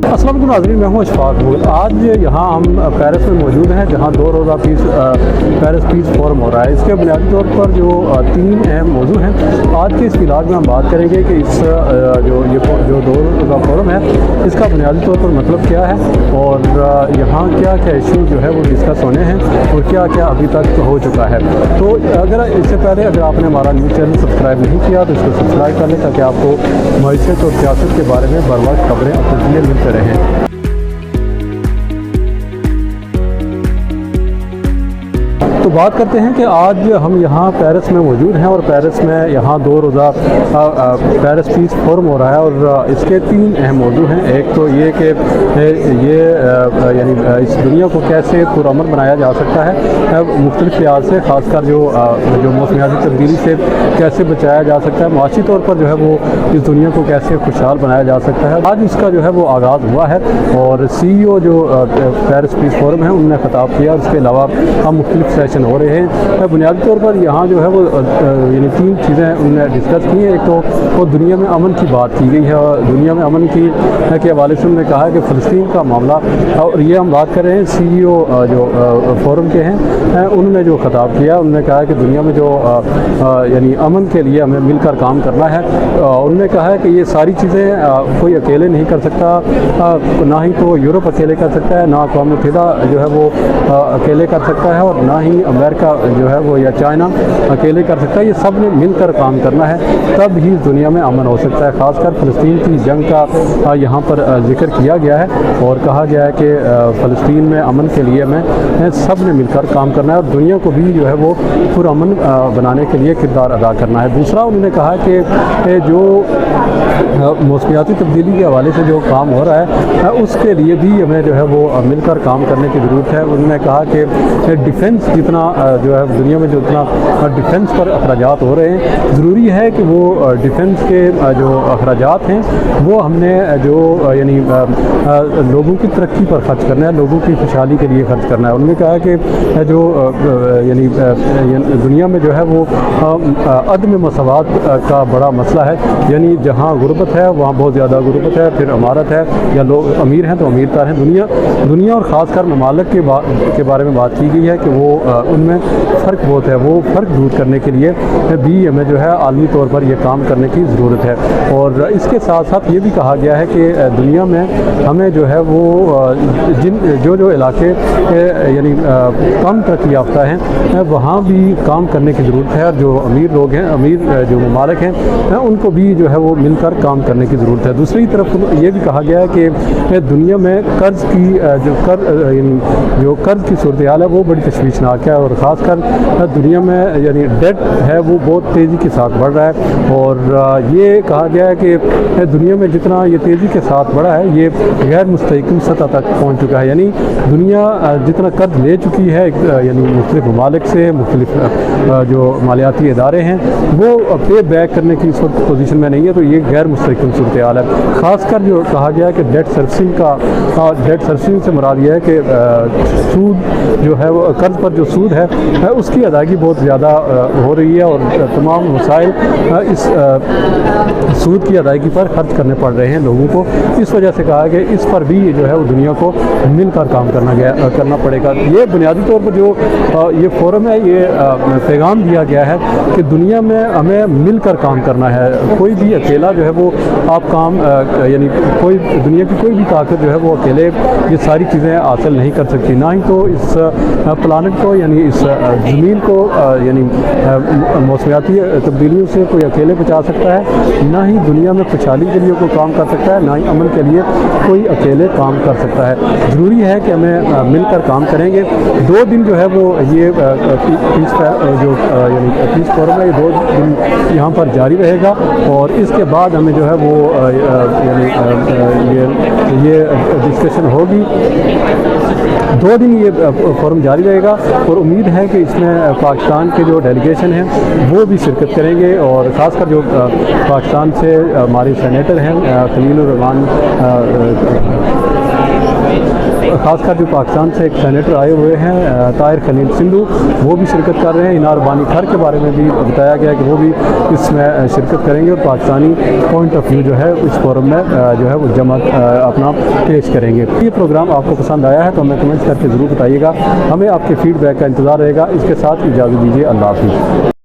अस्सलाम वालेकुम नाज़रीन, मैं हूं अशफाक मुगल। आज यहाँ हम पेरिस में मौजूद हैं जहाँ 2 रोज़ा पेरिस पीस फोरम हो रहा है। इसके बुनियादी तौर पर जो 3 अहम मौजू हैं, आज के इस व्लॉग में हम बात करेंगे कि इस जो 2 रोज़ा फोरम है इसका बुनियादी तौर पर मतलब क्या है और यहाँ क्या क्या इशू जो है वो डिस्कस होने हैं और क्या क्या अभी तक हो चुका है। तो अगर इससे पहले अगर आपने हमारा न्यूज़ चैनल सब्सक्राइब नहीं किया तो इसको सब्सक्राइब कर लें ताकि आपको मईशत और सियासत के बारे में बर वक्त खबरें अपने मिलते रहें। तो बात करते हैं कि आज हम यहाँ पेरिस में मौजूद हैं और पेरिस में यहाँ 2 रोज़ा पेरिस पीस फोरम हो रहा है और इसके 3 अहम मौजू हैं। एक तो ये कि ये यानी इस दुनिया को कैसे पुरअमन बनाया जा सकता है मुख्तलिफ लिहाज से, ख़ासकर जो मौसमियाती तब्दीली से कैसे बचाया जा सकता है, माशी तौर पर जो है वो इस दुनिया को कैसे खुशहाल बनाया जा सकता है। आज इसका जो है वो आगाज़ हुआ है और CEO जो पेरिस पीस फोरम है उन्होंने ख़िताब किया। उसके अलावा हम मुख्तलिफ सेशन हो रहे हैं। बुनियादी तौर पर यहाँ जो है वो यानी 3 चीज़ें उन्होंने डिस्कस की हैं। एक तो वो दुनिया में अमन की बात की गई है और दुनिया में अमन की के हवाले से उन्होंने कहा कि फ़लस्तीन का मामला, और ये हम बात कर रहे हैं CEO जो फोरम के हैं उन्होंने जो ख़िताब किया, उन्होंने कहा कि दुनिया में जो यानी अमन के लिए हमें मिलकर काम करना है। उन्होंने कहा है कि ये सारी चीज़ें कोई अकेले नहीं कर सकता, ना ही तो यूरोप अकेले कर सकता है, ना अक़वाम मुत्तहिदा जो है वो अकेले कर सकता है और ना ही अमेरिका जो है वो या चाइना अकेले कर सकता है। ये सब ने मिलकर काम करना है, तब ही दुनिया में अमन हो सकता है। ख़ासकर फ़लस्तीन की जंग का यहाँ पर जिक्र किया गया है और कहा गया है कि फ़लस्तीन में अमन के लिए हमें सब ने मिलकर काम करना है और दुनिया को भी जो है वो पुरअमन बनाने के लिए किरदार अदा करना है। दूसरा उन्होंने कहा कि जो मौसमियाती तब्दीली के हवाले से जो काम हो रहा है उसके लिए भी हमें जो है वो मिलकर काम करने की ज़रूरत है। उन्होंने कहा कि डिफेंस जितना जो है दुनिया में जो इतना डिफेंस पर अखराजात हो रहे हैं, ज़रूरी है कि वो डिफेंस के जो अखराजात हैं वो हमने जो यानी लोगों की तरक्की पर ख़र्च करना है, लोगों की खुशहाली के लिए ख़र्च करना है। उन्होंने कहा कि जो यानी दुनिया में जो है वो अदम मसवात का बड़ा मसला है, यानी जहाँ गुर्बत है वहाँ बहुत ज़्यादा गुर्बत है, फिर अमारत है, या लोग अमीर हैं तो अमीरतर हैं। दुनिया और ख़ासकर ममालिक के बारे में बात की गई है कि वो उनमें फ़र्क बहुत है। वो फ़र्क दूर करने के लिए भी हमें जो है आलमी तौर पर यह काम करने की ज़रूरत है। और इसके साथ साथ ये भी कहा गया है कि दुनिया में हमें जो है वो जो इलाके यानी कम तरक्की याफ्ता हैं वहाँ भी काम करने की ज़रूरत है और जो अमीर लोग हैं, अमीर जो ममालिक हैं उनको भी जो है वो मिलकर काम करने की ज़रूरत है। दूसरी तरफ ये भी कहा गया है कि दुनिया में कर्ज़ की जो कर्ज़ की सूरत हाल है वो बड़ी तशवीशनाक है और ख़ासकर दुनिया में यानी डेट है वो बहुत तेज़ी के साथ बढ़ रहा है। और ये कहा गया है कि दुनिया में जितना ये तेज़ी के साथ बढ़ा है ये गैर मुस्तहकम सतह तक पहुँच चुका है, यानी दुनिया जितना कर्ज ले चुकी है यानी मुख्तलिफ ममालिक से, मुख्तलिफ जो मालियाती इदारे हैं वो पे बैक करने की इस वक्त पोजीशन में नहीं है। तो ये गैर मुस्तहकम सूरत हाल है। ख़ासकर जो कहा गया है कि डेट सर्विसिंग से मुराद ये है कि सूद जो है वो कर्ज पर जो सूद है उसकी अदायगी बहुत ज़्यादा हो रही है और तमाम वसाइल इस सूद की अदायगी पर खर्च करने पड़ रहे हैं लोगों को। इस वजह से कहा कि इस पर भी जो है वो दुनिया को मिलकर काम करना पड़ेगा। ये बुनियादी तौर पर जो ये फोरम है ये पैगाम दिया गया है कि दुनिया में हमें मिलकर काम करना है। कोई भी अकेला जो है वो आप काम यानी कोई दुनिया की कोई भी ताकत जो है वो अकेले ये सारी चीज़ें हासिल नहीं कर सकती, ना ही तो इस प्लानट को यानी इस ज़मीन को यानी मौसमियाती तब्दीलियों से कोई अकेले बचा सकता है, ना ही दुनिया में खुशहाली के लिए कोई काम कर सकता है, ना ही अमन के लिए कोई अकेले काम कर सकता है। ज़रूरी है कि हमें मिलकर काम करेंगे। 2 दिन जो है वो ये यानी पीस फोरम है, ये 2 दिन यहाँ पर जारी रहेगा और इसके बाद हमें जो है वो यानी ये डिस्कशन होगी। 2 दिन ये फोरम जारी रहेगा और उम्मीद है कि इसमें पाकिस्तान के जो डेलीगेशन हैं वो भी शिरकत करेंगे और ख़ासकर जो पाकिस्तान से हमारे सेनेटर हैं खलील रहमान ख़ासकर जो पाकिस्तान से एक सेनेटर आए हुए हैं ताहिर खलील सिंधु, वो भी शिरकत कर रहे हैं। इनार बानी खर के बारे में भी बताया गया कि वो भी इसमें शिरकत करेंगे और पाकिस्तानी पॉइंट ऑफ व्यू जो है इस फोरम में जो है वो जमा अपना पेश करेंगे। ये प्रोग्राम आपको पसंद आया है तो हमें कमेंट्स करके ज़रूर बताइएगा। हमें आपके फीडबैक का इंतज़ार रहेगा। इसके साथ इजाज़त दीजिए। अल्लाह हाफ़िज़।